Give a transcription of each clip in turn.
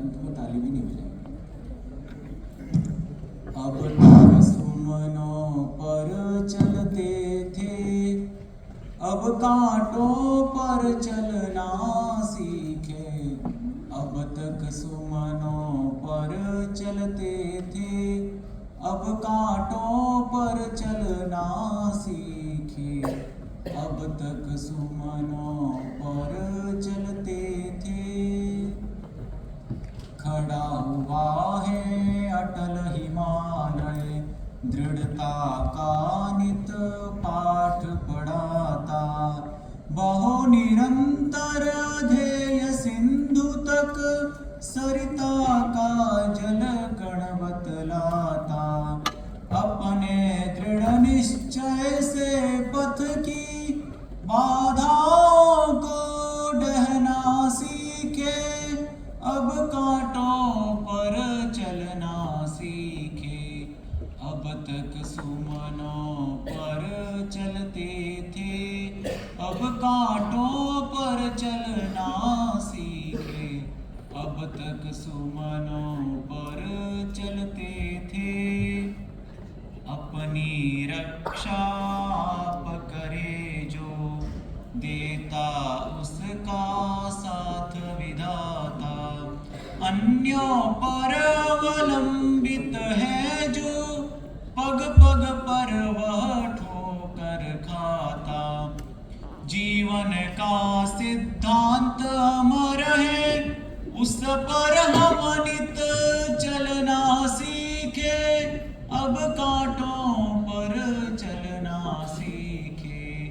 अंत में ताली भी नहीं बजाएंगे। अब तक सुमनों पर चलते थे, अब कांटों पर चलना सीखे। अब तक सुमनों पर चलते थे, अब कांटों पर चलना सीखे। अब तक सुमनों पर चलते थे। खड़ा हुआ है अटल हिमालय, दृढ़ता का नित पाठ पढ़ाता। बहु निरंतर ध्येय सिंधु तक, सरिता का जल कण बतलाता। अपने दृढ़ निश्चय से पथ की बाधाओं को डहना सीखे। अब कांटों पर चलना सीखे। अब तक सुमनों पर चलते थे, अब कांटों पर चलना सीखे। अब तक सुमनों पर चलते थे। अपनी रक्षा आप करे जो, देता उसका साथ विधाता। अन्यों पर अवलंबित है जो, पग पग पर वह ठोकर खाता। जीवन का सिद्धांत अमर है, उस पर हम नित चलना सीखे। अब कांटों पर चलना सीखे।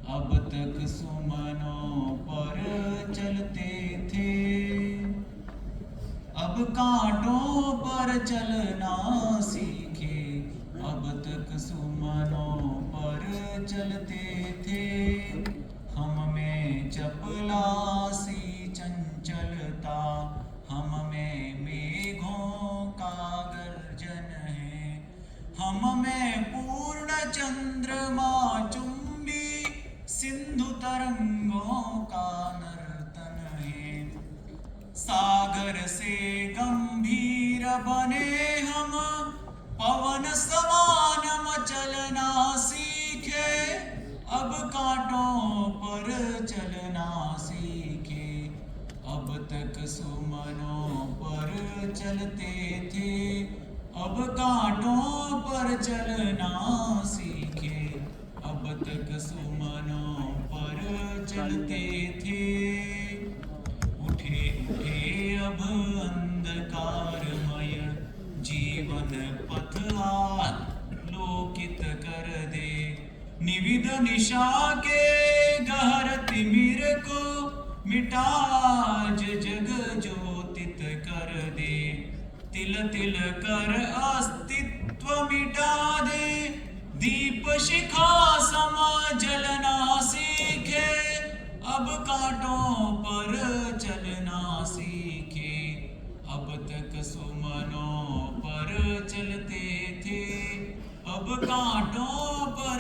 अब तक सुमनों पर चलते थे, अब कांटों पर चलना सीखे। अब तक सुमनों पर चलते थे। हम में चपलासी चंचलता, हम में मेघों का गर्जन है। हम में पूर्ण चंद्रमा चुंबी, सिंधु तरंगों का नर्तन है। सागर से गंभीर बने हम, पवन समान मचलना सीखे। अब कांटों पर चलना सीखे। अब तक सुमनों पर चलते थे, अब कांटों पर चलना सीखे। अब तक सुमनों पर चलते थे। उठे उठे अब अंधकारमय, जीवन पथ आलोकित कर दे। निविद निशा के गहर तिमिर को, मिटाज जग ज्योतित कर दे। तिल तिल कर अस्तित्व मिटा दे, दीप शिखा समा जलना सीखे। अब कांटों पर चलना सीखे। अब तक सुमनों पर चलते थे, अब कांटों पर